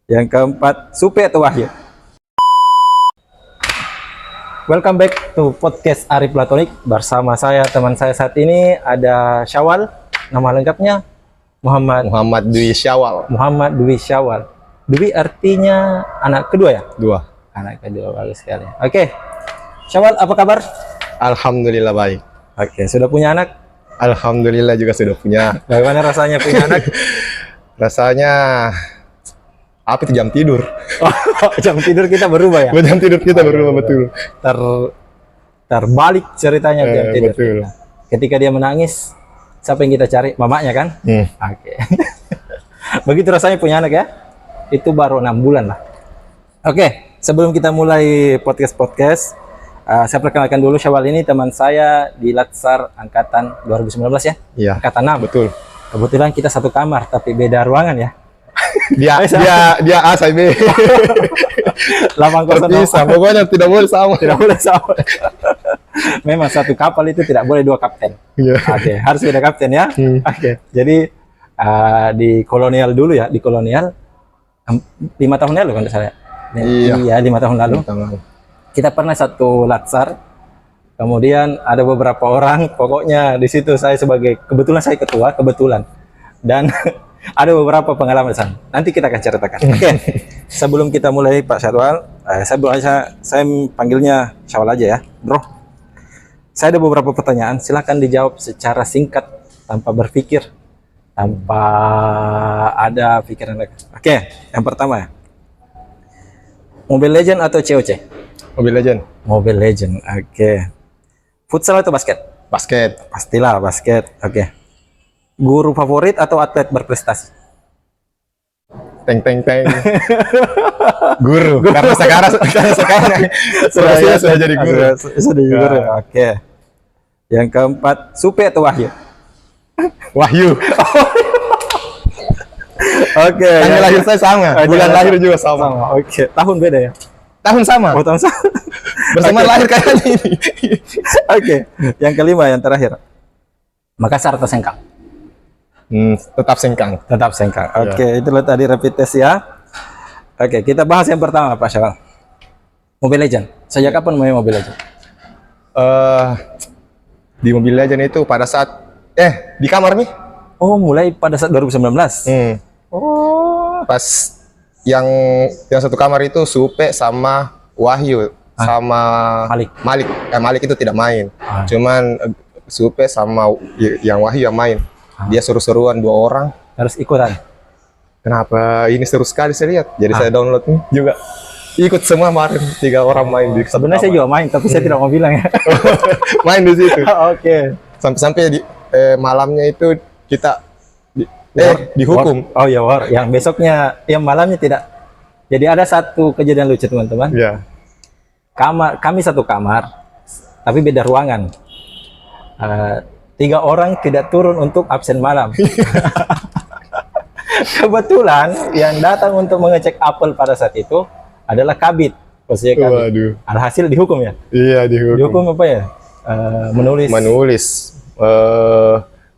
Yang keempat, Supe atau Wahyu? Welcome back to podcast Ari Platonik. Bersama saya, teman saya saat ini ada Syawal. Nama lengkapnya Muhammad Dwi Syawal. Muhammad Dwi Syawal. Dwi artinya anak kedua ya? Dua. Anak kedua, bagus sekali. Oke, Syawal apa kabar? Alhamdulillah baik. Oke, sudah punya anak? Alhamdulillah juga sudah punya. Bagaimana rasanya punya anak? Rasanya apa itu jam tidur? Oh, jam tidur kita berubah ya? Jam tidur kita berubah betul. Terbalik ceritanya jam tidur. Betul. Ketika dia menangis, siapa yang kita cari? Mamanya kan? Oke. Begitu rasanya punya anak ya? Itu baru 6 bulan lah. Oke, sebelum kita mulai podcast, saya perkenalkan dulu Syawal ini teman saya di Latsar angkatan 2019 ya? Iya. Angkatan 6. Betul. Kebetulan kita satu kamar tapi beda ruangan ya. Dia A saya B. 804. Bisa, pokoknya tidak boleh sama. Tidak boleh sama. Memang satu kapal itu tidak boleh 2 kapten. Iya. Oke, harus beda kapten ya. Oke. Jadi di kolonial dulu ya, di kolonial 5 tahun lalu kan saya. Iya, 5 tahun lalu. Kita pernah satu latsar. Kemudian ada beberapa orang, pokoknya di situ saya kebetulan saya ketua, dan ada beberapa pengalaman di sana. Nanti kita akan ceritakan. Oke. Sebelum kita mulai Pak Syawal, saya panggilnya Syawal aja ya, Bro. Saya ada beberapa pertanyaan, silakan dijawab secara singkat tanpa berpikir, tanpa ada pikiran. Oke, yang pertama ya. Mobile Legend atau COC? Mobile Legend. Mobile Legend. Oke. Futsal atau basket? Basket. Pastilah basket. Oke. Guru favorit atau atlet berprestasi? Teng. Guru. Karena sekarang sudah jadi guru. Sudah jadi guru. Oke. Yang keempat, Supe atau Wahyu? Wahyu. Oke. Tanggal lahir saya sama. Bulan lahir juga sama. Oke. Tahun beda ya? Tahun sama. Oh, tahun sama. Bersamaan lahir kayak ini. Oke. Yang kelima, yang terakhir. Makassar atau Sengkang? Tetap Sengkang. Tetap Sengkang. Oke, itulah tadi rapid test ya. Oke, kita bahas yang pertama Pak Syawal. Mobile Legend. Sejak kapan main Mobile Legend? Di Mobile Legend itu pada saat di kamar nih. Oh, mulai pada saat 2019. Oh. Pas yang satu kamar itu Supe sama Wahyu sama Malik. Malik itu tidak main. Cuman Supe sama yang Wahyu yang main. Dia seru-seruan 2 orang. Harus ikutan. Kenapa ini seru sekali saya lihat. Jadi saya download nih juga. Ikut semua kemarin 3 orang main di sebenarnya saya juga main tapi saya tidak mau bilang ya. Main di situ. Oke. Sampai di malamnya itu kita dihukum. Oh ya, war. Yang besoknya yang malamnya tidak. Jadi ada satu kejadian lucu teman-teman. Iya. Kami satu kamar tapi beda ruangan. 3 orang tidak turun untuk absen malam. Kebetulan yang datang untuk mengecek apel pada saat itu adalah kabit. Waduh. Alhasil dihukum ya? Iya, dihukum. Dihukum apa ya? Menulis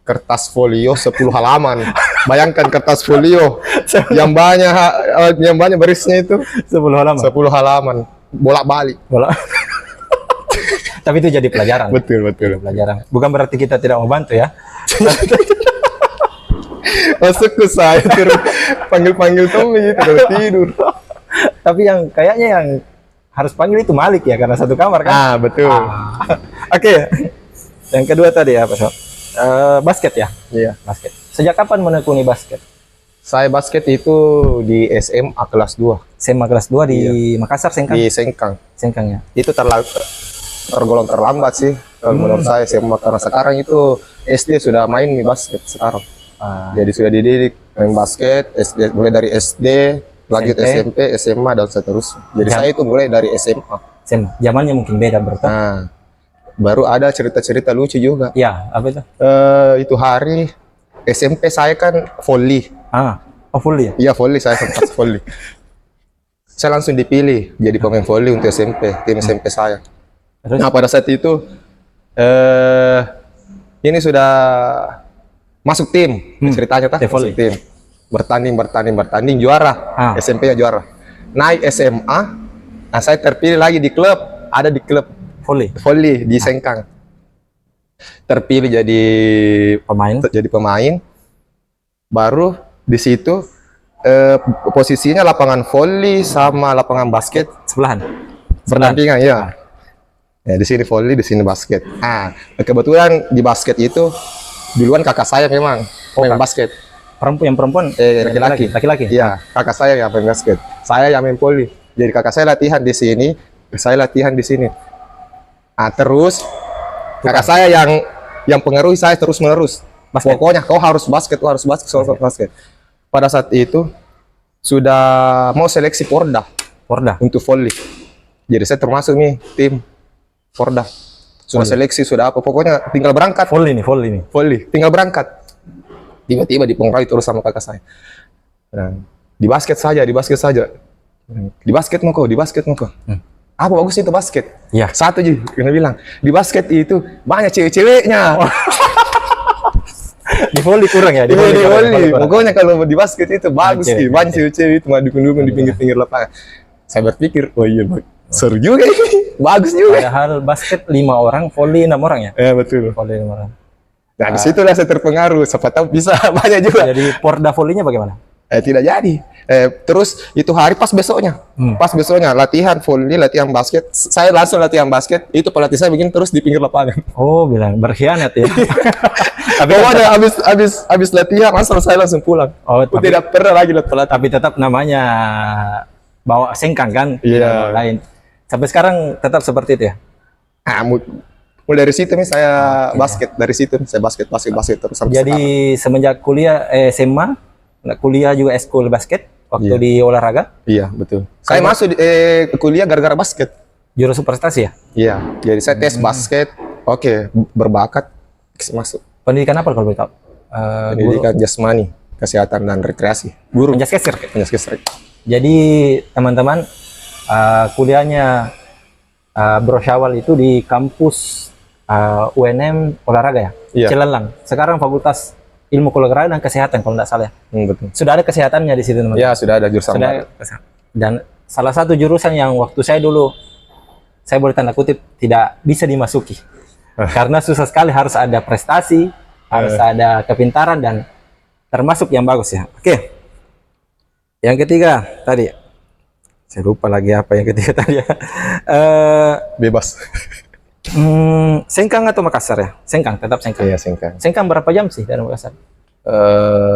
kertas folio 10 halaman. Bayangkan kertas folio yang banyak barisnya itu 10 halaman. 10 halaman. Bolak-balik. Tapi itu jadi pelajaran. Betul. Pelajaran. Bukan berarti kita tidak mau bantu ya. Masuk ke saya panggil Tommy gitu kalau tidur. Tapi kayaknya yang harus panggil itu Malik ya karena satu kamar kan. Betul. Oke. Yang kedua tadi apa, Sob? Basket ya? Iya, basket. Sejak kapan menekuni basket? Saya basket itu di SMA kelas 2. SMA kelas 2 di Makassar, Sengkang? Di Sengkang. Sengkang ya. Itu tergolong terlambat sih menurut saya SMA karena sekarang itu SD sudah main basket sekarang. Jadi sudah dididik main basket mulai dari SD, lanjut SMP, SMA dan seterusnya. Jadi saya itu mulai dari SMA. Zamannya mungkin beda berarti. Baru ada cerita-cerita lucu juga. Ya, apa itu? Itu hari SMP saya kan volley. Volley ya? Iya, volley, saya sempat volley. Saya langsung dipilih jadi pemain volley untuk SMP, tim SMP saya. Terus? Nah, pada saat itu ini sudah masuk tim, ceritanya masuk tim. bertanding juara. SMP-nya juara. Naik SMA, nah saya terpilih lagi di klub, ada di klub volley di Sengkang. Terpilih jadi pemain. Baru di situ posisinya lapangan volley sama lapangan basket sebelahan. Berdampingan, ya. Ya, di sini volley, di sini basket. Ah, kebetulan di basket itu duluan kakak saya memang main basket. Perempuan laki-laki. Iya, kakak saya yang main basket. Saya yang main volley. Jadi kakak saya latihan di sini, saya latihan di sini. Ah, terus kakak saya yang pengaruhi saya terus menerus. Pokoknya kau harus basket. Pada saat itu sudah mau seleksi Porda untuk volley. Jadi saya termasuk nih tim Porda. Sudah seleksi, sudah apa, pokoknya tinggal berangkat. Volley, tinggal berangkat. Tiba-tiba dipengaruhi terus sama kakak saya. Nah, di basket saja. Di basket mau kau. Apa bagus itu basket? Ya. Satu aja, kena bilang. Di basket itu banyak cewek-ceweknya. Di volley kurang ya? Di volley. Pokoknya kalau di basket itu bagus sih. Banyak cewek-cewek itu dukung di pinggir-pinggir lapangan. Saya berpikir, oh iya, seru juga ini. Bagus juga. Padahal basket 5 orang, volley 6 orang ya? Ya, betul. Volley 6 orang. Nah, disitulah saya terpengaruh. Siapa tahu bisa banyak juga. Jadi Porda volley-nya bagaimana? Tidak jadi. Terus itu hari pas besoknya. Pas besoknya latihan volley, latihan basket. Saya langsung latihan basket. Itu pelatih saya bikin terus di pinggir lapangan. Oh, bilang berkhianat ya. Tapi ada habis latihan saya langsung pulang. Oh, tapi, tidak pernah lagi lihat pelatih. Tapi tetap namanya bawa Sengkang kan? Iya. Lain. Sampai sekarang tetap seperti itu ya? Mulai dari situ nih saya basket. Dari situ saya basket terus sampai jadi sekarang. Semenjak kuliah SMA, kuliah juga eskul basket waktu di olahraga? Iya, betul. Saya masuk kuliah gara-gara basket. Jurusan prestasi ya? Iya. Jadi saya tes basket. Oke, berbakat masuk. Pendidikan apa kalau boleh tahu? Pendidikan jasmani, kesehatan dan rekreasi. Guru. Penjaskes. Jadi teman-teman kuliahnya Bro Syawal itu di kampus UNM olahraga ya? Iya. Cilelang. Sekarang Fakultas Ilmu Olahraga dan Kesehatan kalau tidak salah ya? Betul. Sudah ada kesehatannya di situ teman-teman? Ya, sudah ada jurusan. Dan salah satu jurusan yang waktu saya dulu, saya boleh tanda kutip, tidak bisa dimasuki. Karena susah sekali, harus ada prestasi, harus ada kepintaran, dan termasuk yang bagus ya. Oke. Yang ketiga tadi, saya lupa lagi apa yang ketiga tadi ya. Bebas. Sengkang atau Makassar ya? Sengkang, tetap Sengkang. Iya, Sengkang. Sengkang berapa jam sih dari Makassar?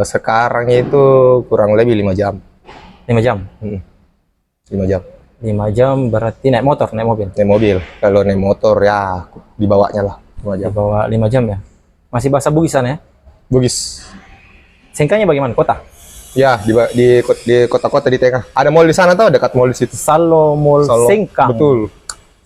Sekarang itu kurang lebih 5 jam. 5 jam? 5 jam. 5 jam berarti naik motor, naik mobil? Naik mobil. Kalau naik motor ya dibawanya lah 5 jam. Dibawa 5 jam ya? Masih bahasa Bugis sana ya? Bugis. Sengkangnya bagaimana? Kota? Ya, di kota-kota di tengah. Ada mall di sana tuh, dekat mall di situ. Salo Mall Sengkang. Betul.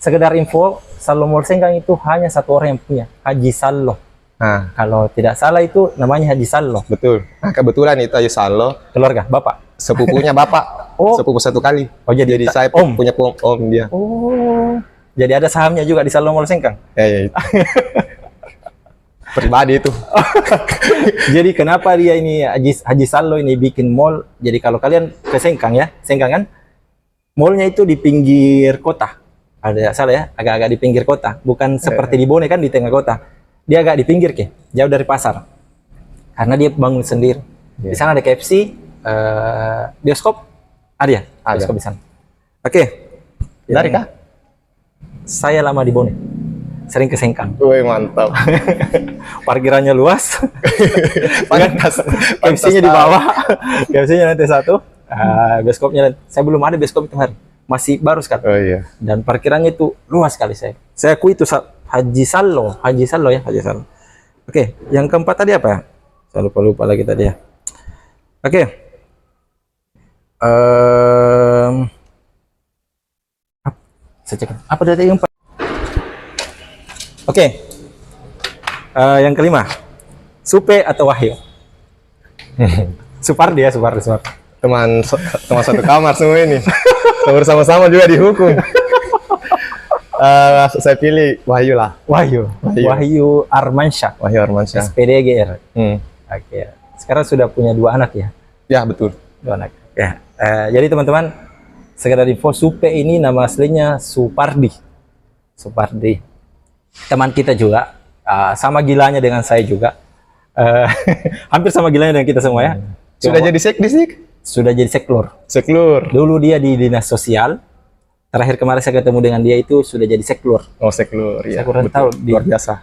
Sekedar info, Salo Mall Sengkang itu hanya satu orang yang punya, Haji Salo. Nah, kalau tidak salah itu namanya Haji Salo. Betul. Nah, kebetulan itu Haji Salo. Keluarga, bapak? Sepupunya bapak. Sepupu satu kali. Oh, jadi saya punya om dia. Oh, jadi ada sahamnya juga di Salo Mall Sengkang? Ya. Pribadi itu. Jadi kenapa dia ini Haji Salo ini bikin mall? Jadi kalau kalian ke Sengkang ya, Sengkang kan, mallnya itu di pinggir kota. Ada salah ya, agak-agak di pinggir kota. Bukan seperti di Bone kan di tengah kota. Dia agak di pinggir jauh dari pasar. Karena dia bangun sendiri. Di sana ada KFC, bioskop, ada ya? Bioskop di sana. Oke. Dari kah? Saya lama di Bone. Sering ke Sengkang. Wih, mantap. Parkirannya luas. Pantas. KFC-nya di bawah. KFC-nya lantai 1. Bioskopnya, saya belum ada bioskop itu hari. Masih baru sekali. Oh iya. Dan parkirannya itu luas sekali saya. Saya akui itu Haji Salo ya, Haji Salo. Oke, yang keempat tadi apa ya? Saya lupa lagi tadi ya. Oke. Saya cek. Apa tadi yang keempat? Oke. Yang kelima. Supe atau Wahyu? Supardi ya, Supardi. Teman satu kamar semua ini. Bersama-sama juga dihukum. Saya pilih Wahyu lah. Wahyu Armansyah. Wahyu Armansyah. SPD GR. Oke. Sekarang sudah punya 2 anak ya. Ya, betul. Dua anak. Ya. Jadi teman-teman, sekedar info, Supe ini nama aslinya Supardi. Supardi. Teman kita juga, sama gilanya dengan saya juga. Hampir sama gilanya dengan kita semua ya. Sudah jadi sekdis nih? Sudah jadi seklur. Seklur. Dulu dia di dinas sosial. Terakhir kemarin saya ketemu dengan dia itu sudah jadi seklur. Oh, seklur. Ya, Saya kurang tahu di, luar biasa.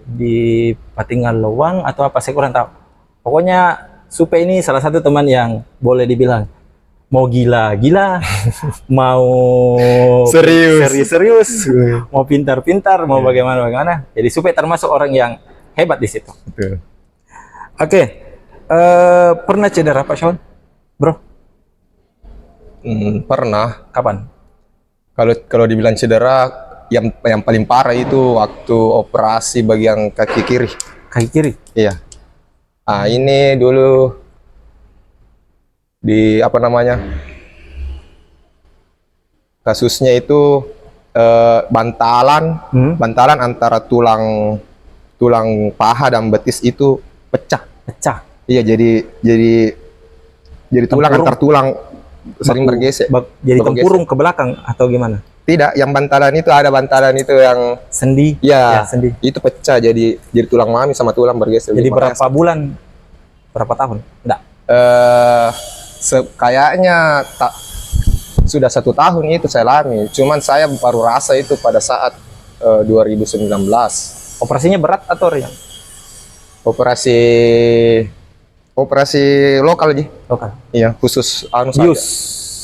di Patingal Lowang atau apa, saya kurang tahu. Pokoknya Supe ini salah satu teman yang boleh dibilang mau gila-gila, mau serius, mau pintar-pintar, mau bagaimana-bagaimana. Jadi Supe termasuk orang yang hebat di situ. Betul. Oke, pernah cedera Pak Sean, bro? Pernah. Kapan? Kalau dibilang cedera, yang paling parah itu waktu operasi bagian kaki kiri. Kaki kiri? Iya. Ini dulu di apa namanya? Kasusnya itu bantalan antara tulang paha dan betis itu pecah. Pecah. Iya, jadi tulang antar tulang sering bergesek. Jadi tempurung ke belakang atau gimana? Tidak, yang bantalan itu ada bantalan itu yang sendi. Ya, sendi. Itu pecah jadi tulang mami sama tulang bergeser. Jadi berapa bulan? Berapa tahun? Enggak. Kayaknya sudah 1 tahun itu saya alami. Cuman saya baru rasa itu pada saat 2019. Operasinya berat atau ringan? Operasi lokal aja. Lokal. Iya, khusus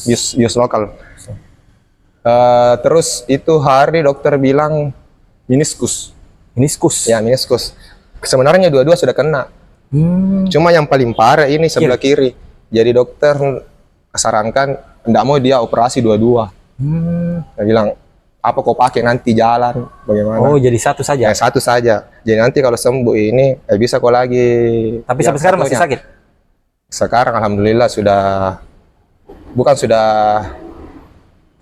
bius lokal. Terus itu hari dokter bilang meniskus. Meniskus. Ya, meniskus. Sebenarnya dua-dua sudah kena. Cuma yang paling parah ini sebelah kiri. Jadi dokter sarankan enggak mau dia operasi dua-dua. Dia bilang, apa kau pakai nanti jalan bagaimana? Oh, jadi satu saja. Ya, satu saja. Jadi nanti kalau sembuh ini bisa kau lagi. Tapi sampai sekarang masih sakit? Sekarang alhamdulillah sudah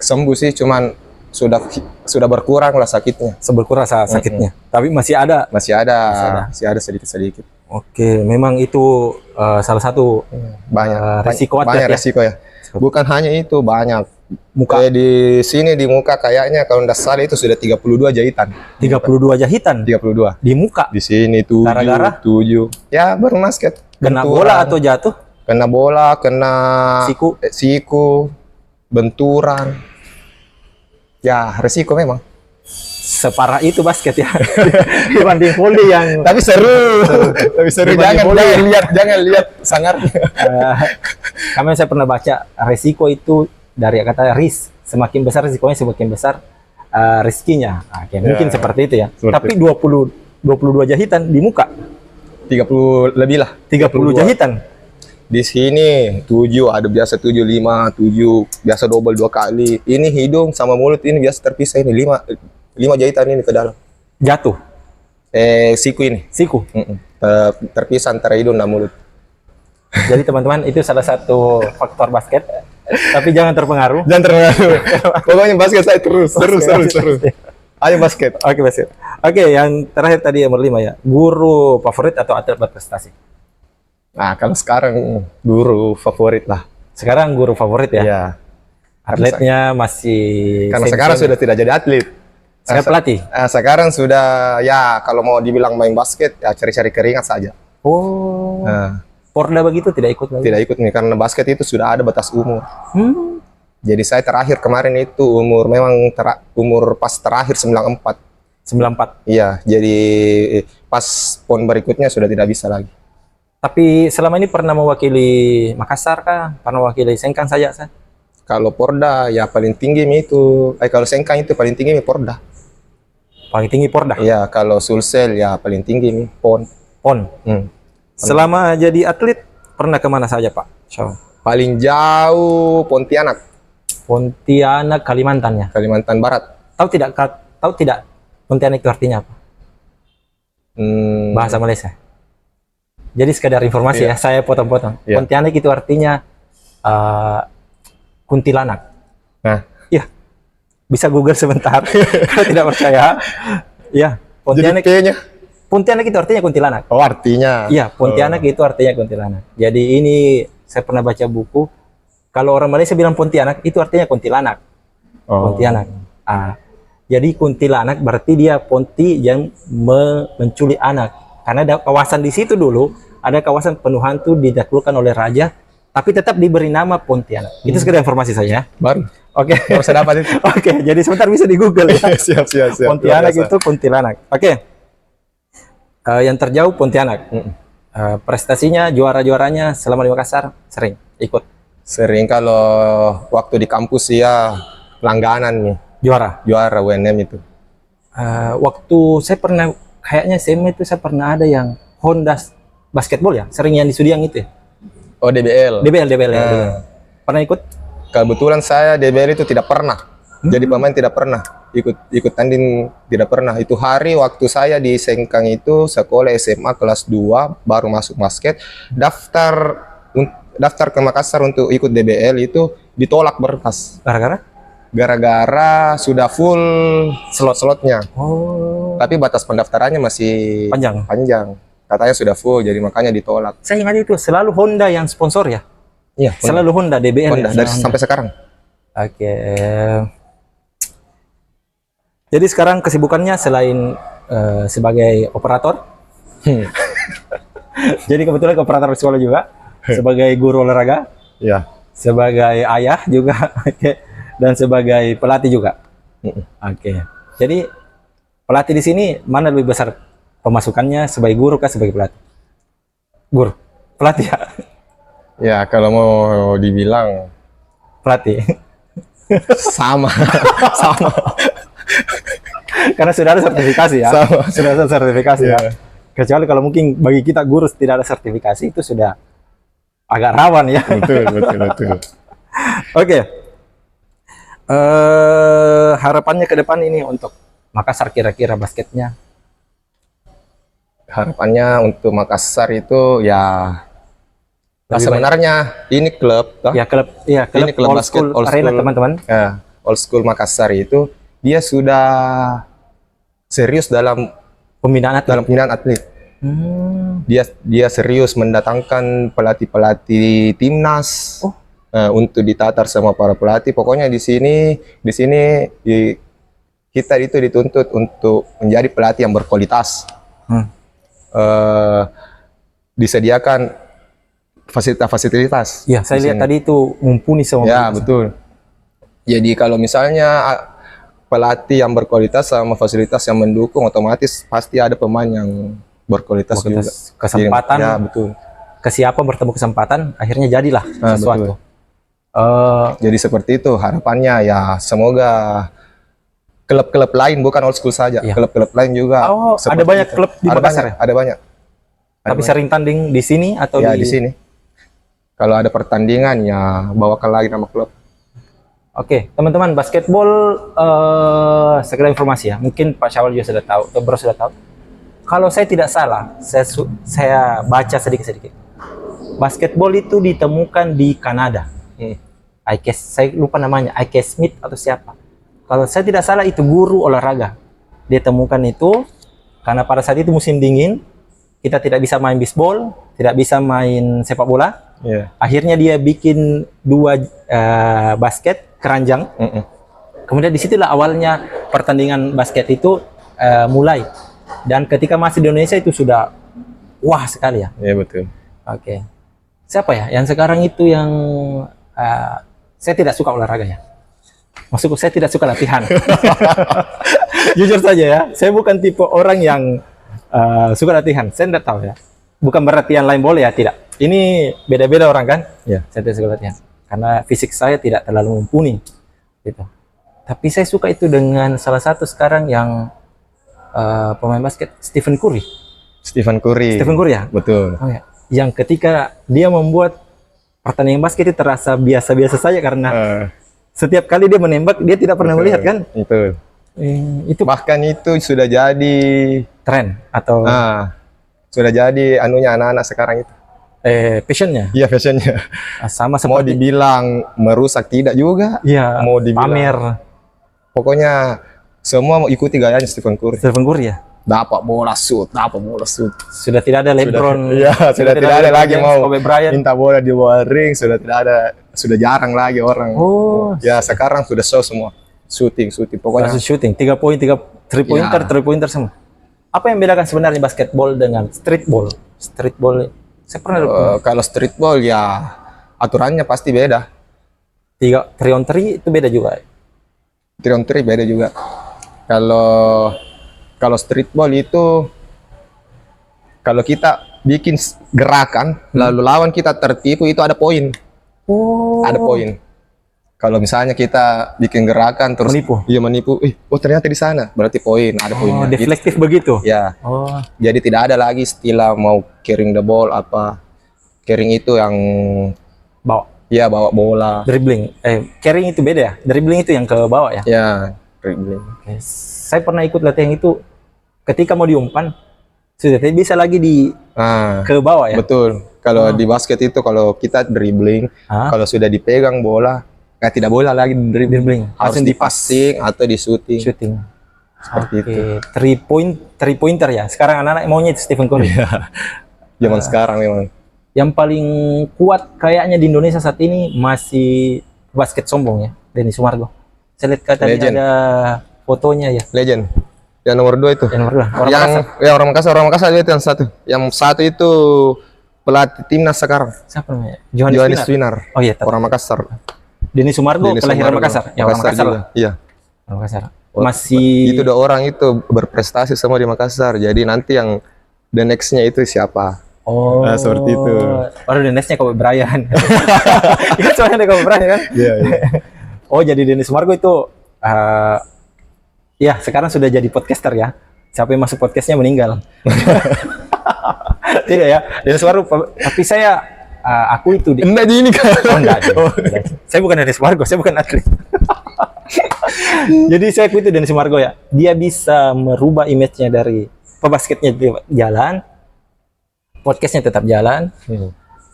sembuh sih, cuman sudah berkurang lah sakitnya. Berkurang sakitnya. Tapi masih ada sedikit-sedikit. Oke, memang itu salah satu resiko ya. Bukan hanya itu, banyak. Muka di sini di muka kayaknya kalau nggak salah itu sudah 32 jahitan. 32 jahitan? 32. Di muka? Di sini 7. Gara-gara? 7. Ya, bermasket. Kena bola atau jatuh? Kena bola, kena siku, benturan. Ya, resiko memang. Separah itu basket ya. Dibanding volley yang tapi seru. Jangan lihat sangarnya. Kami saya pernah baca resiko itu dari kata risk, semakin besar risikonya semakin besar rezekinya. Mungkin seperti itu ya. Tapi 22 jahitan di muka. 30 lebih lah. 30 jahitan. Di sini 7, ada biasa 7, 5, 7, biasa double 2 kali. Ini hidung sama mulut ini biasa terpisah ini 5 jahitan ini ke dalam. Jatuh. Siku ini. Siku. Terpisah antara hidung dan mulut. Jadi teman-teman, itu salah satu faktor basket. Tapi jangan terpengaruh. Pokoknya basket saya terus. Seru. Ayo basket. Oke, basket. Oke, yang terakhir tadi nomor 5 ya. Guru favorit atau atlet berprestasi? Nah, kalau sekarang guru favorit lah. Sekarang guru favorit ya? Iya. Atletnya masih... Karena sekarang sudah tidak jadi atlet. Saya pelatih? Sekarang sudah, ya kalau mau dibilang main basket, ya cari-cari keringat saja. Oh. Porda begitu tidak ikut lagi? Tidak ikut nih, karena basket itu sudah ada batas umur. Jadi saya terakhir kemarin itu umur pas terakhir 94. 94? Iya, jadi pas pon berikutnya sudah tidak bisa lagi. Tapi selama ini pernah mewakili Makassar kah? Pernah mewakili Sengkang saja? Kalau Porda ya paling tinggi itu, kalau Sengkang itu paling tinggi Porda. Paling tinggi Porda? Iya, kalau Sulsel ya paling tinggi PON. PON? Selama jadi atlet, pernah kemana saja Pak? Paling jauh Pontianak. Pontianak, Kalimantan ya? Kalimantan Barat. Tahu tidak Pontianak itu artinya apa? Bahasa Malaysia. Jadi sekadar informasi ya, saya potong-potong. Pontianak itu artinya kuntilanak. Nah, iya. Bisa Google sebentar. Kalau tidak percaya. Ya, Pontianak itu artinya kuntilanak. Oh, artinya. Iya, Pontianak itu artinya kuntilanak. Jadi ini saya pernah baca buku. Kalau orang Malaysia bilang Pontianak, itu artinya kuntilanak. Pontianak. Jadi kuntilanak berarti dia ponti yang menculik anak. Karena ada kawasan di situ dulu, ada kawasan penuh hantu ditaklukkan oleh raja, tapi tetap diberi nama Pontianak. Itu sekedar informasi saya. Baru. Oke. Baru saya dapat itu. Oke, jadi sebentar bisa di Google ya. siap. Pontianak itu kuntilanak. Oke. Yang terjauh Pontianak. Prestasinya, juara-juaranya selama di Makassar sering ikut. Sering kalau waktu di kampus ya langganan nih. Juara UNM itu. Waktu saya pernah kayaknya SMA itu saya pernah ada yang Honda basketball ya, sering yang di Sudiang itu ya. Oh, DBL. DBL ya. Pernah ikut? Kebetulan saya DBL itu tidak pernah. Jadi pemain tidak pernah. Ikut tanding tidak pernah. Itu hari waktu saya di Sengkang itu sekolah SMA kelas 2 baru masuk basket, daftar ke Makassar untuk ikut DBL itu ditolak berkas. Gara-gara sudah full slotnya. Tapi batas pendaftarannya masih panjang. Katanya sudah full, jadi makanya ditolak. Saya ingat itu selalu Honda yang sponsor ya. Iya. Selalu Honda DBL. Honda, dari sampai sekarang. Oke. Jadi sekarang kesibukannya selain sebagai operator, jadi kebetulan operator sekolah juga, sebagai guru olahraga, ya, sebagai ayah juga, dan sebagai pelatih juga. Oke. Jadi pelatih di sini mana lebih besar pemasukannya, sebagai guru kah sebagai pelatih? Guru, pelatih ya. Ya kalau mau dibilang pelatih. sama. Karena sudah ada sertifikasi ya. Sudah ada sertifikasi ya. Kecuali kalau mungkin bagi kita guru tidak ada sertifikasi, itu sudah agak rawan ya. Betul. Oke. Harapannya ke depan ini untuk Makassar kira-kira basketnya? Harapannya untuk Makassar itu ya sebenarnya ini klub klub old basket school arena teman-teman. Old School Makassar itu dia sudah serius dalam pembinaan atlet. Dia serius mendatangkan pelatih timnas untuk ditatar sama para pelatih. Pokoknya di sini kita itu dituntut untuk menjadi pelatih yang berkualitas. Disediakan fasilitas. Ya, saya lihat tadi itu mumpuni semua. Ya, betul. Jadi kalau misalnya pelatih yang berkualitas sama fasilitas yang mendukung, otomatis pasti ada pemain yang berkualitas juga. Kesempatan. Ya, betul. Ke siapa bertemu kesempatan, akhirnya jadilah sesuatu. Jadi seperti itu harapannya ya, semoga klub-klub lain bukan Old School saja, klub-klub lain juga. Ada banyak klub di Makassar ya? Ada banyak. Tapi sering tanding di sini atau di sini? Kalau ada pertandingan ya bawakan lagi nama klub. Oke, teman-teman, basketball sekedar informasi ya. Mungkin Pak Syawal juga sudah tahu, atau Bro sudah tahu. Kalau saya tidak salah, saya baca sedikit-sedikit. Basketball itu ditemukan di Kanada. Saya lupa namanya, Ike Smith atau siapa. Kalau saya tidak salah itu guru olahraga. Dia temukan itu karena pada saat itu musim dingin, kita tidak bisa main bisbol, tidak bisa main sepak bola. Akhirnya dia bikin 2 basket keranjang. Kemudian disitulah awalnya pertandingan basket itu mulai. Dan ketika masih di Indonesia itu sudah wah sekali ya. Iya, betul. Oke. Siapa ya yang sekarang itu yang saya tidak suka olahraga ya. Maksudku saya tidak suka latihan. Jujur saja ya, saya bukan tipe orang yang suka latihan. Saya tidak tahu ya. Bukan berarti yang lain boleh ya, tidak. Ini beda-beda orang kan? Ya, saya tidak suka latihan. Karena fisik saya tidak terlalu mumpuni. Gitu. Tapi saya suka itu dengan salah satu sekarang yang pemain basket, Stephen Curry. Stephen Curry ya? Betul. Oh, ya. Yang ketika dia membuat pertandingan basket itu terasa biasa-biasa saja karena setiap kali dia menembak, dia tidak pernah melihat kan? Itu bahkan itu sudah jadi tren atau sudah jadi anunya anak-anak sekarang itu. Passionnya? Iya, passionnya. Sama seperti mau dibilang merusak tidak juga. Iya. Mau dibilang pamer. Pokoknya semua mau ikuti gayanya Stephen Curry. Stephen Curry ya. dapat bola shoot. Sudah tidak ada LeBron. Sudah tidak ada lagi mau Kobe Bryant. minta bola di bawah ring, sudah tidak ada, sudah jarang lagi orang. Oh, Ya sekarang sudah show semua. Shooting pokoknya. langsung shooting 3 poin, 3 pointer semua. Apa yang bedakan sebenarnya basketball dengan streetball? Streetball saya pernah Kalau streetball ya aturannya pasti beda. 3 on 3 itu beda juga. 3 on 3 beda juga. Kalau streetball itu kalau kita bikin gerakan lalu lawan kita tertipu itu ada poin. Oh. Ada poin. Kalau misalnya kita bikin gerakan terus menipu. Oh ternyata di sana, berarti poin, ada poinnya. Deflektif begitu. Ya. Oh. Jadi tidak ada lagi istilah mau carrying the ball apa. Carrying itu yang bawa. Iya, bawa bola. Dribbling. Carrying itu beda ya. Dribbling itu yang ke bawah ya. Ya, dribbling. Saya pernah ikut latihan itu ketika mau diumpan sudah bisa lagi ke bawah ya. Betul. Kalau di basket itu kalau kita dribbling, kalau sudah dipegang bola tidak boleh lagi dribbling, harus di passing atau di shooting. Seperti itu. 3 pointer ya. Sekarang anak-anak maunya itu Stephen Curry. Zaman sekarang memang. Yang paling kuat kayaknya di Indonesia saat ini masih basket sombong ya, Denny Sumargo. Saya lihat tadi ada fotonya ya. Legend. Yang nomor 2 itu. Yang nomor 2. Orang Makassar itu yang satu. Yang satu itu pelatih timnas sekarang. Siapa namanya? Johannes Winar. Oh iya. Orang Makassar. Denny Sumargo kelahiran Makassar. Ya, orang Makassar lah. Iya. Makassar. Masih itu 2 orang itu berprestasi semua di Makassar. Jadi nanti yang the next-nya itu siapa? Oh, seperti itu. Baru the next-nya Kobe Bryant. Itu soalnya ada Kobe Bryant kan? Iya. Oh, jadi Denny Sumargo itu ya sekarang sudah jadi podcaster ya. Siapa yang masuk podcastnya meninggal. Tidak ya, Denny Sumargo. Tapi saya aku itu enggak di ini kan. Oh, enggak. Saya bukan Denny Sumargo, saya bukan atlet. Jadi saya itu Denny Sumargo ya. Dia bisa merubah image-nya dari pebasketnya jalan, podcastnya tetap jalan.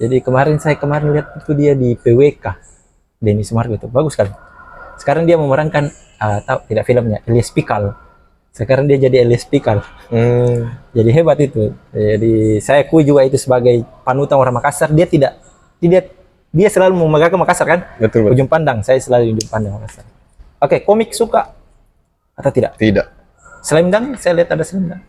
Jadi kemarin lihat itu dia di PWK, Denny Sumargo itu bagus sekali. Sekarang dia memerankan tidak filmnya Elias Pikal. Sekarang dia jadi Elias Pikal. Jadi hebat itu. Jadi saya akui juga itu sebagai panutan orang Makassar. Dia selalu memegang Makassar kan? Betul. Ujung pandang. Saya selalu ujung pandang Makassar. Oke, komik suka atau tidak? Tidak. Slamdunk, saya lihat ada Slamdunk.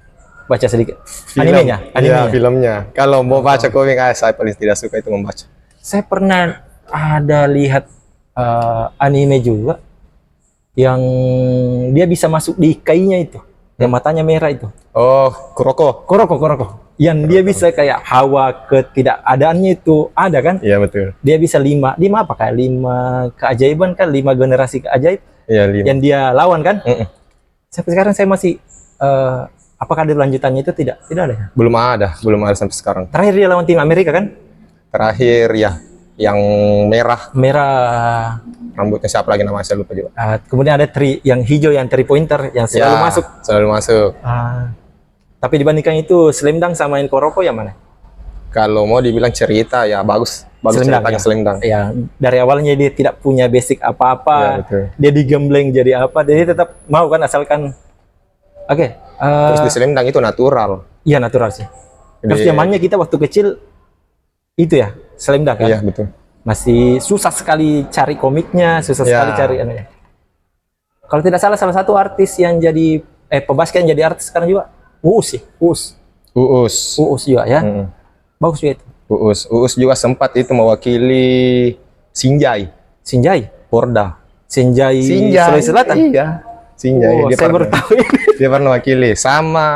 Baca sedikit. Animenya. Iya, filmnya. Kalau mau baca komik, saya paling tidak suka itu membaca. Saya pernah ada lihat anime juga yang dia bisa masuk di kainya itu, yang matanya merah itu. Oh, Kuroko. Yang dia bisa kayak hawa ketidakadaannya itu ada kan? Iya betul. Dia bisa 5 apa kayak 5 keajaiban kan, 5 generasi keajaib. Iya 5. Yang dia lawan kan? Sampai sekarang saya masih apakah ada lanjutannya itu tidak ada ya? Belum ada sampai sekarang. Terakhir dia lawan tim Amerika kan? Terakhir ya, yang merah. Rambutnya siapa lagi namanya saya lupa juga. Kemudian ada yang hijau yang 3 pointer yang selalu masuk. Tapi dibandingkan itu Slamdunk sama Kuroko yang mana? Kalau mau dibilang cerita ya bagus ceritanya Slamdunk. Ya, dari awalnya dia tidak punya basic apa-apa. Ya, dia digembleng jadi apa, dia tetap mau kan asalkan terus di Slamdunk itu natural. Iya, natural sih. Terus zamannya kita waktu kecil itu ya, Slamdunk kan? Iya, betul. Masih susah sekali cari komiknya, sekali cari anunya. Kalau tidak salah satu artis yang jadi pebasket yang jadi artis sekarang juga Uus juga ya. Bagus juga itu. Uus juga sempat itu mewakili Sinjai. Sinjai Sulawesi Selatan. Iya. Sinjai. Saya baru tahu ini. Dia pernah wakili sama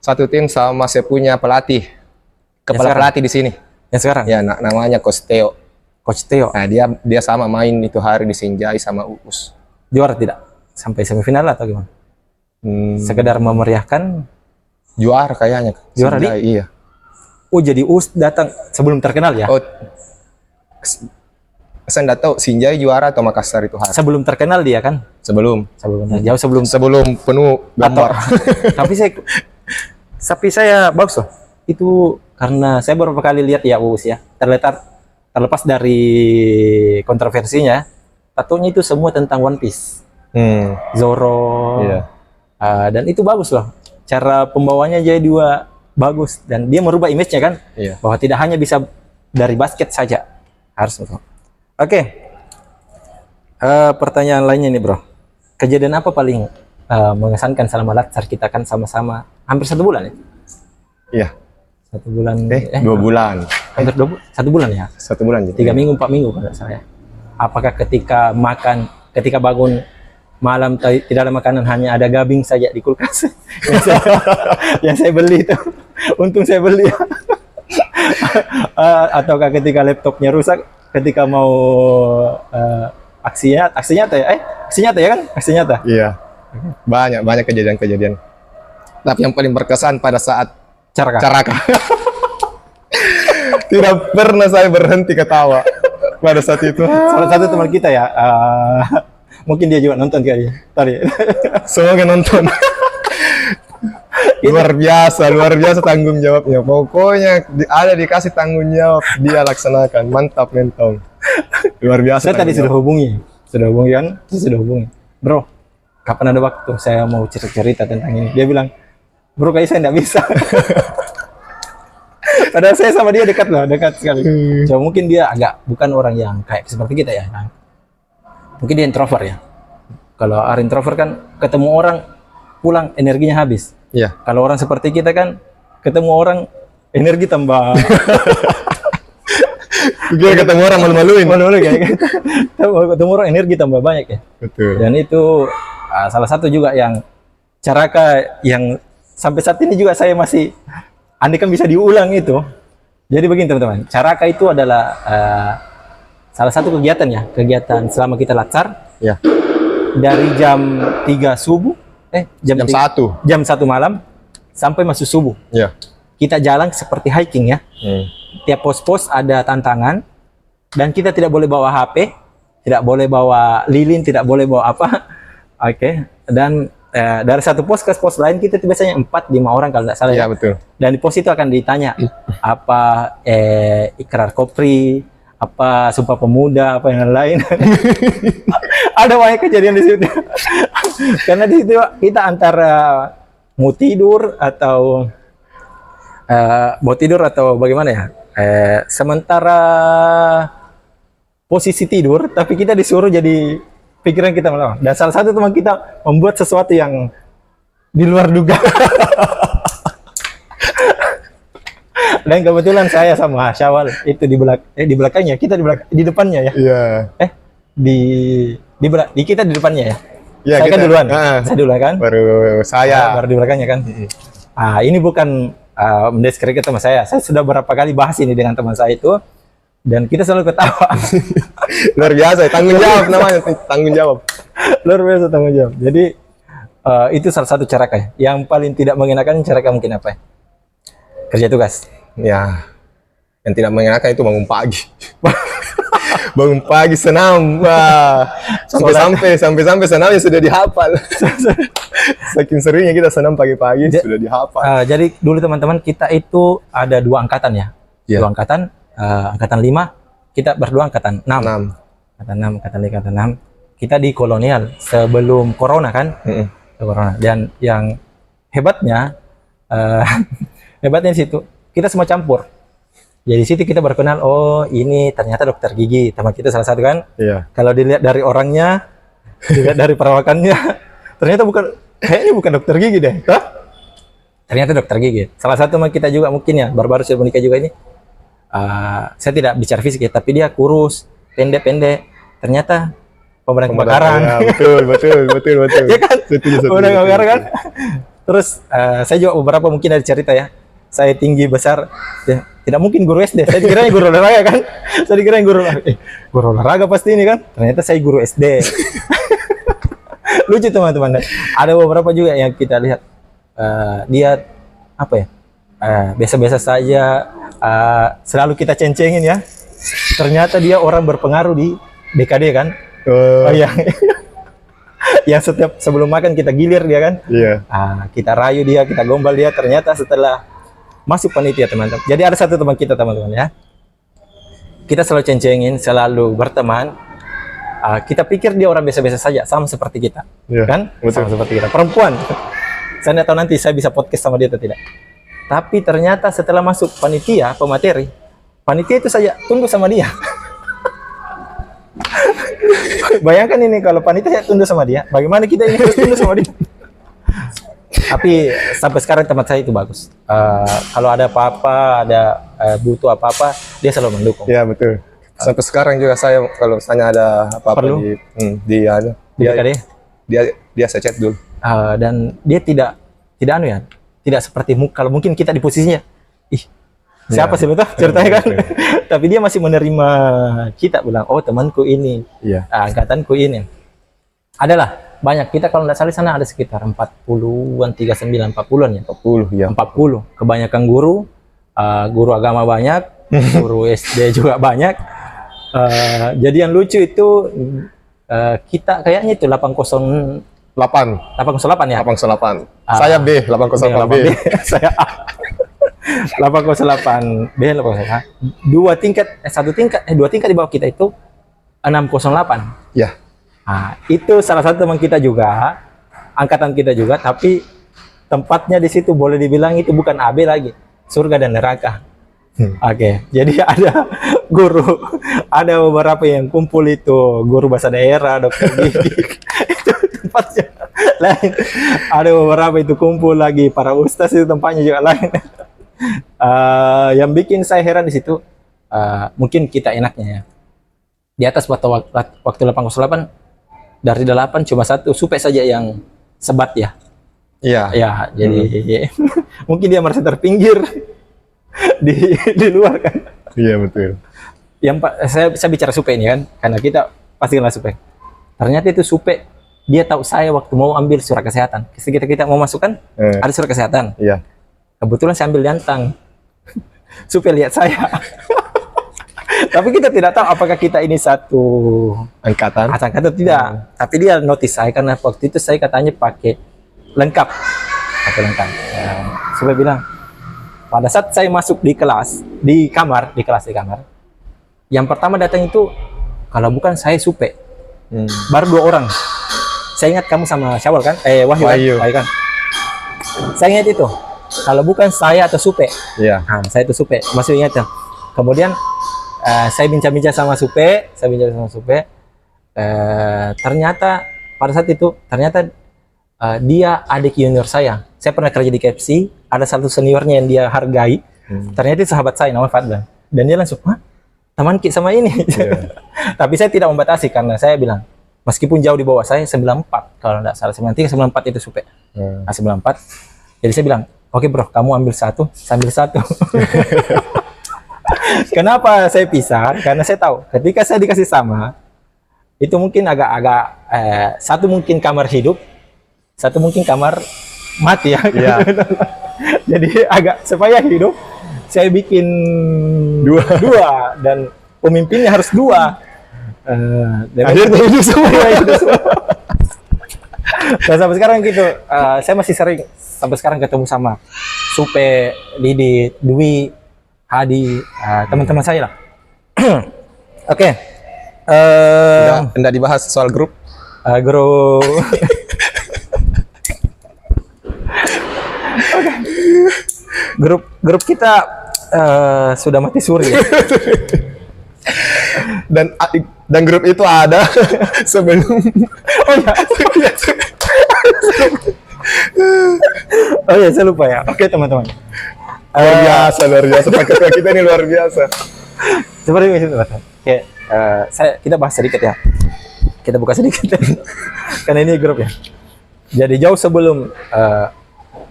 satu tim sama saya punya pelatih. Kepala pelatih di sini. Yang sekarang? Ya, namanya Coach Theo. Nah, dia sama main itu hari di Sinjai sama Uus. Juara tidak? Sampai semifinal atau gimana? Sekedar memeriahkan. Juara kayaknya. Juara Sinjai, iya. Oh, jadi Uus datang sebelum terkenal ya? Oh, saya nggak tahu Sinjai juara atau Makassar itu hari. Sebelum terkenal dia kan? Sebelum penuh gambar. Tapi saya bagus loh. Itu karena saya beberapa kali lihat ya Uus ya. Terlepas dari kontroversinya, tatonya itu semua tentang One Piece. Zoro. Iya. Dan itu bagus loh. cara pembawanya jadi dua bagus, dan dia merubah image-nya kan, bahwa tidak hanya bisa dari basket saja, harus. Oke. Pertanyaan lainnya nih bro, kejadian apa paling mengesankan selama latsar? Kita kan sama-sama hampir 1 bulan ya? Iya. 1 bulan. 2 bulan. Hampir 1 bulan ya? 1 bulan. 3 minggu, 4 minggu kalau saya. Apakah ketika makan, ketika bangun malam tidak ada makanan, hanya ada gabing saja di kulkas yang saya beli itu, untung saya beli. Ataukah ketika laptopnya rusak, ketika mau aksi nyata ya kan? Aksi nyata. Iya. Banyak kejadian-kejadian. Tapi yang paling berkesan pada saat Caraka. Tidak pernah saya berhenti ketawa pada saat itu. Salah satu teman kita ya, mungkin dia juga nonton kayaknya tadi. Semoga nonton. luar biasa tanggung jawabnya. Pokoknya ada dikasih tanggung jawab, dia laksanakan. Mantap mentong. Luar biasa. Saya tadi sudah hubungi kan? Sudah hubungi. Bro, kapan ada waktu saya mau cerita tentang ini? Dia bilang, bro kayaknya saya nggak bisa. Padahal saya sama dia dekat sekali. Cuma mungkin dia bukan orang yang kayak seperti kita ya. Mungkin dia introvert ya. Kalau orang introvert kan ketemu orang pulang energinya habis. Iya. Kalau orang seperti kita kan ketemu orang energi tambah. Dia ketemu orang malu-maluin kayak gitu. Ketemu orang energi tambah banyak ya. Betul. Dan itu salah satu juga yang Caraka yang sampai saat ini juga saya masih andai kan bisa diulang itu. Jadi begini teman-teman, Caraka itu adalah salah satu kegiatan selama kita latsar. Ya. Dari jam 3 subuh, jam 1 malam sampai masuk subuh. Ya. Kita jalan seperti hiking ya. Tiap pos-pos ada tantangan, dan kita tidak boleh bawa HP, tidak boleh bawa lilin, tidak boleh bawa apa. Oke. Dan dari satu pos ke pos lain kita biasanya 4-5 orang kalau tidak salah ya. Betul. Dan di pos itu akan ditanya apa ikrar kopri, apa sumpah pemuda, apa yang lain. Ada banyak kejadian di situ. Karena di situ kita antara mau tidur atau bagaimana ya? Sementara posisi tidur, tapi kita disuruh jadi pikiran kita melawan. Dan salah satu teman kita membuat sesuatu yang di luar duga. Dan kebetulan saya sama Syawal itu di belakangnya, kita di depannya ya. Iya. Kita di depannya ya. Ya, saya kan duluan. Saya duluan kan? Baru saya. Baru di belakangnya kan. Ini bukan mendeskripsikan teman saya. Saya sudah berapa kali bahas ini dengan teman saya itu, dan kita selalu ketawa. Luar biasa, tanggung jawab namanya, tanggung jawab. Luar biasa tanggung jawab. Jadi itu salah satu Caraka ya. Yang paling tidak mengenakan Caraka mungkin apa ya? Kerja tugas. Ya, yang tidak mengenakan itu bangun pagi. Bangun pagi senam, sampai senamnya sudah dihafal. Saking seringnya kita senam pagi-pagi sudah dihafal. Jadi dulu teman-teman kita itu ada 2 angkatan ya. 2 angkatan, angkatan 5, kita berdua angkatan 6. Angkatan 6. Kita di kolonial sebelum corona kan. Corona. Dan yang hebatnya di situ kita semua campur. Jadi situ kita berkenal, oh ini ternyata dokter gigi, teman kita salah satu kan. Iya. Kalau dilihat dari orangnya, dilihat dari perawakannya, ternyata kayaknya bukan dokter gigi deh. Hah? Ternyata dokter gigi. Salah satu teman kita juga mungkin ya, baru-baru sudah menikah juga ini. Saya tidak bicara fisik ya, tapi dia kurus, pendek-pendek. Ternyata pemadam kebakaran. Ya, betul. Ya kan? Pemadam kebakaran kan? Terus saya juga beberapa mungkin ada cerita ya. Saya tinggi besar, ya, tidak mungkin guru SD. Saya dikira guru olahraga kan? Saya dikira guru olahraga pasti ini kan? Ternyata saya guru SD. Lucu teman-teman. Ada beberapa juga yang kita lihat dia apa ya? Biasa-biasa saja, selalu kita ceng-cengin ya. Ternyata dia orang berpengaruh di BKD kan? Yang setiap sebelum makan kita gilir dia kan? Iya. Kita rayu dia, kita gombal dia. Ternyata setelah masuk panitia teman-teman. Jadi ada satu teman kita teman-teman ya. Kita selalu ceng-cengin, selalu berteman. Kita pikir dia orang biasa-biasa saja, sama seperti kita, kan? Betul. Sama seperti kita. Perempuan. Saya nggak tahu nanti saya bisa podcast sama dia atau tidak. Tapi ternyata setelah masuk panitia, pemateri, panitia itu saya tunduk sama dia. Bayangkan ini kalau panitia saya tunduk sama dia, bagaimana kita ini harus tunduk sama dia? Tapi sampai sekarang teman saya itu bagus. Kalau ada apa-apa, ada butuh apa-apa, dia selalu mendukung. Iya betul. Sampai sekarang juga saya kalau misalnya ada apa-apa dia saya chat dulu. Dan dia tidak anu ya, tidak seperti kalau mungkin kita di posisinya, siapa sih betul ceritanya kan? Tapi dia masih menerima kita, bilang, oh temanku ini, angkatanku ini. Adalah banyak, kita kalau tidak salah sana ada sekitar 40-an, 39, 40-an ya. 40 ya. 40. Kebanyakan guru agama banyak, guru SD juga banyak. Jadi yang lucu itu kita kayaknya itu 808 ya. 808. Saya B, 808B. Saya A. 808B, 808. Dua tingkat di bawah kita itu 608. Ya. Nah, itu salah satu teman kita juga, angkatan kita juga, tapi tempatnya di situ boleh dibilang itu bukan AB lagi, surga dan neraka. Oke, jadi ada guru, ada beberapa yang kumpul itu, guru bahasa daerah, dokter gigi, itu tempatnya lain. Ada beberapa itu kumpul lagi, para ustaz itu tempatnya juga lain. Yang bikin saya heran di situ, mungkin kita enaknya ya. Di atas waktu 808, dari 8 cuma satu supek saja yang sebat ya. Iya. Ya, jadi mungkin dia merasa terpinggir di luar kan. Iya betul. Yang saya bicara supek ini kan, karena kita pasti kenal supek. Ternyata itu supek, dia tahu saya waktu mau ambil surat kesehatan. Kita mau masukkan, ada surat kesehatan. Iya. Kebetulan saya ambil jantang. Supek lihat saya. Tapi kita tidak tahu apakah kita ini satu angkatan atau tidak. Tapi dia notice saya karena waktu itu saya katanya pakai lengkap. Supaya bilang, pada saat saya masuk di kelas, di kamar, yang pertama datang itu, kalau bukan saya Supe, baru 2 orang. Saya ingat kamu sama Syawal kan? Wahyu kan? Saya ingat itu. Kalau bukan saya atau Supe, saya itu Supe, masih ingat ya. Kemudian saya bincang-bincang sama Supe, ternyata pada saat itu dia adik junior saya. Saya pernah kerja di KFC, ada satu seniornya yang dia hargai. Ternyata itu sahabat saya, namanya Fadlan. Dan dia langsung, teman Ki sama ini. Tapi saya tidak membatasi karena saya bilang, meskipun jauh di bawah saya, 94 kalau tidak salah, 93, 94 itu Supe. 94. Jadi saya bilang, oke bro, kamu ambil satu, saya ambil satu. Kenapa saya pisah? Karena saya tahu ketika saya dikasih sama, itu mungkin agak satu mungkin kamar hidup, satu mungkin kamar mati ya. Jadi agak supaya hidup, saya bikin dua dan pemimpinnya harus 2. Akhirnya itu semua. Dan sampai sekarang gitu, saya masih sering sampai sekarang ketemu sama Supe, Didi, Dwi, Hadi, teman-teman saya lah. Oke. Tidak dibahas soal grup. Grup kita sudah mati suri ya. Dan grup itu ada sebelum. Oh ya, saya lupa ya. Oke teman-teman. Luar biasa. Paket kita ini luar biasa. Seperti itu teman-teman. Oke, kita bahas sedikit ya. Kita buka sedikit. Karena ini grup ya. Jadi jauh sebelum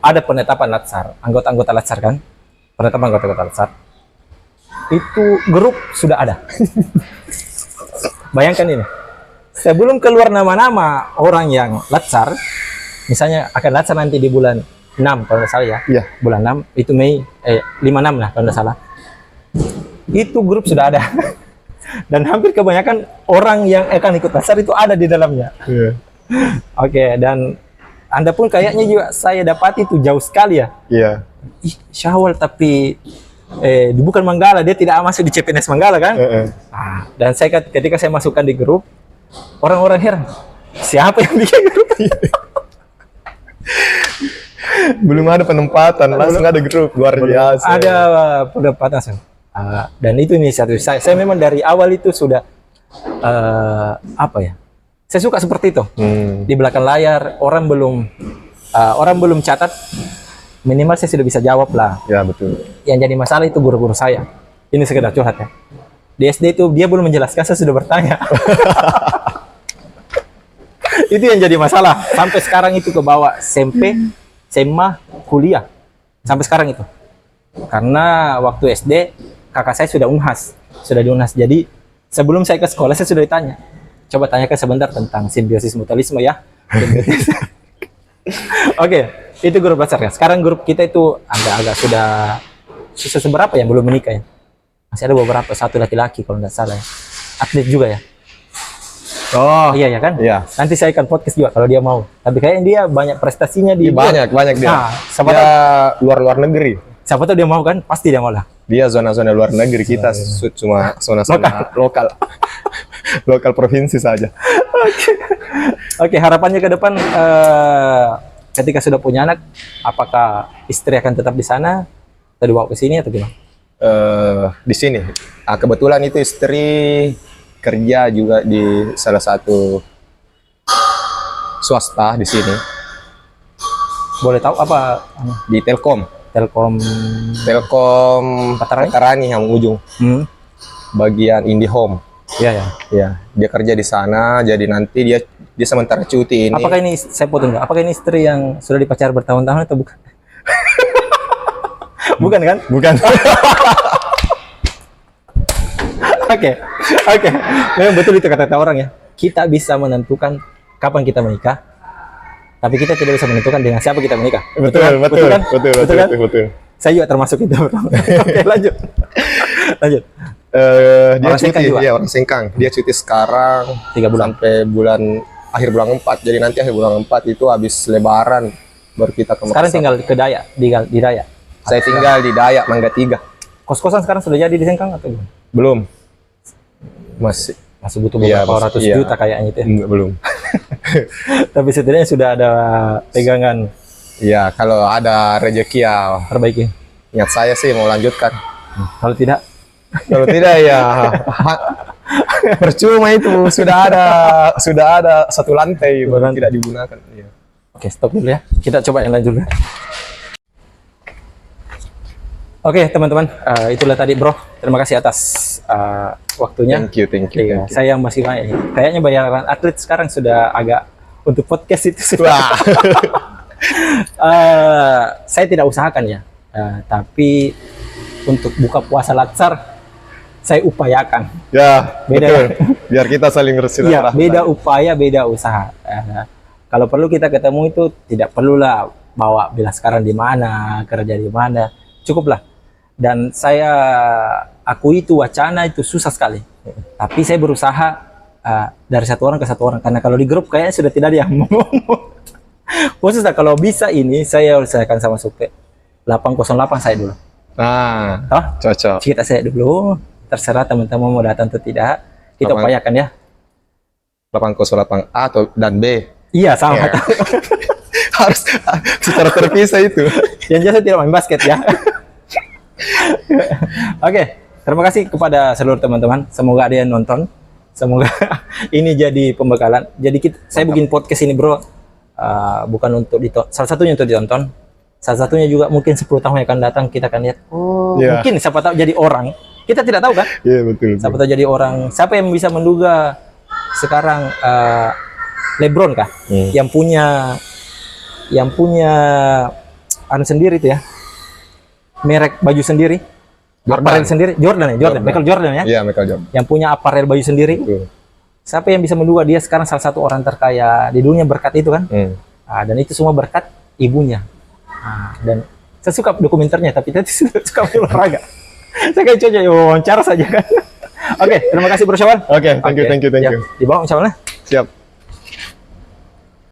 ada penetapan Latsar, anggota-anggota Latsar kan, penetapan anggota-anggota Latsar, itu grup sudah ada. Bayangkan ini, sebelum keluar nama-nama orang yang Latsar, misalnya akan Latsar nanti di bulan 6 kalau tidak salah ya, bulan 6 itu Mei 56 lah kalau tidak salah, itu grup sudah ada. Dan hampir kebanyakan orang yang akan ikut Latsar itu ada di dalamnya. Oke, dan Anda pun kayaknya juga saya dapati itu jauh sekali ya. Syawal tapi bukan Manggala, dia tidak masuk di CPNS Manggala kan? Dan saya ketika saya masukkan di grup, orang-orang heran, siapa yang bikin grup? Belum ada penempatan, langsung ada grup luar biasa. Ada pendapatan Sam. Dan itu inisiatif saya memang dari awal itu sudah apa ya? Saya suka seperti itu. Di belakang layar orang belum catat, minimal saya sudah bisa jawab lah. Ya betul. Yang jadi masalah itu guru-guru saya. Ini sekedar curhat ya. Di SD itu dia belum menjelaskan, saya sudah bertanya. Itu yang jadi masalah. Sampai sekarang itu ke bawah SMP, SMA, kuliah. Sampai sekarang itu. Karena waktu SD, kakak saya sudah unhas. Sudah diunhas. Jadi, sebelum saya ke sekolah, saya sudah ditanya. Coba tanyakan sebentar tentang simbiosis mutualisme ya. Oke, itu grup besar ya. Sekarang grup kita itu agak-agak sudah seberapa yang belum menikah ya. Masih ada beberapa, satu laki-laki kalau nggak salah ya. Atlet juga ya. Oh iya ya kan? Iya. Nanti saya akan podcast juga kalau dia mau. Tapi kayaknya dia banyak prestasinya di banyak dia. Nah, dia luar negeri. Siapa tahu dia mau kan? Pasti dia mau lah. Dia zona-zona luar negeri, kita cuma zona-zona lokal. Lokal provinsi saja. Oke, harapannya ke depan ketika sudah punya anak, apakah istri akan tetap di sana atau dibawa ke sini atau gimana? Di sini. Kebetulan itu istri kerja juga di salah satu swasta di sini. Boleh tahu apa? Di Telkom Patarani yang ujung. Bagian IndiHome. Iya ya. Ya, dia kerja di sana. Jadi nanti dia sementara cuti ini. Apakah ini, saya potong nggak? Apakah ini istri yang sudah dipacar bertahun-tahun atau bukan? Bukan kan? Bukan. Oke. Memang betul itu kata orang ya. Kita bisa menentukan kapan kita menikah, tapi kita tidak bisa menentukan dengan siapa kita menikah. Betul kan? Betul. Saya juga termasuk itu. Oke, lanjut. Dia orang cuti, dia orang Sengkang. Dia cuti sekarang 3 bulan sampai akhir bulan 4. Jadi nanti akhir bulan 4 itu habis Lebaran baru kita ke Makassar. Sekarang tinggal ke Dayak, di Dayak. Saya tinggal di Dayak, Mangga 3. Kos-kosan sekarang sudah jadi di Sengkang atau belum? Belum. Masih butuh beberapa ratus juta kayaknya itu. Enggak, belum. Tapi setidaknya sudah ada pegangan. Iya, kalau ada rezeki ya perbaiki. Niat saya sih mau lanjutkan. Kalau tidak ya percuma itu, sudah ada satu lantai baru tidak digunakan. Iya. Oke, stop dulu ya. Kita coba yang lain dulu. Oke, teman-teman, itulah tadi bro. Terima kasih atas waktunya. Thank you. Iya, saya yang masih banyak. Kayaknya bayaran atlet sekarang sudah agak untuk podcast itu sudah. Saya tidak usahakan ya, tapi untuk buka puasa latsar saya upayakan. Ya, beda. Betul. Biar kita saling bersilaturahmi. Ya, beda upaya, beda usaha. Kalau perlu kita ketemu itu tidak perlulah bawa bila sekarang di mana, kerja di mana, cukuplah. Dan saya akui itu wacana itu susah sekali. Tapi saya berusaha dari satu orang ke satu orang, karena kalau di grup kayaknya sudah tidak ada yang mau. Khususnya kalau bisa ini saya usahakan sama Supe 808 saya dulu. Nah, cocok. Kita saya dulu, terserah teman-teman mau datang atau tidak. Kita upayakan ya. 808A atau dan B. Iya, sama. Ya. Harus secara terpisah itu. Yang jelas saya tidak main basket ya. Oke, terima kasih kepada seluruh teman-teman. Semoga ada yang nonton. Semoga ini jadi pembekalan. Jadi saya bikin podcast ini bro, bukan untuk ditonton. Salah satunya untuk ditonton. Salah satunya juga mungkin 10 tahun yang akan datang kita akan lihat. Mungkin siapa tahu jadi orang. Kita tidak tahu kan? Iya, betul. Siapa tahu jadi orang. Siapa yang bisa menduga sekarang LeBron kah? Yang punya anu sendiri itu ya. Merek baju sendiri. Aparel sendiri. Jordan. Michael Jordan ya? Iya, Michael Jordan. Yang punya aparel baju sendiri. Siapa yang bisa menduga dia sekarang salah satu orang terkaya di dunia berkat itu kan? Dan itu semua berkat ibunya. Dan saya suka dokumenternya, tapi tadi suka olahraga. Saya kayak coba wawancara saja kan. Oke, terima kasih Bro Syawal. Oke, thank you. Di bawah Syawalnya. Siap.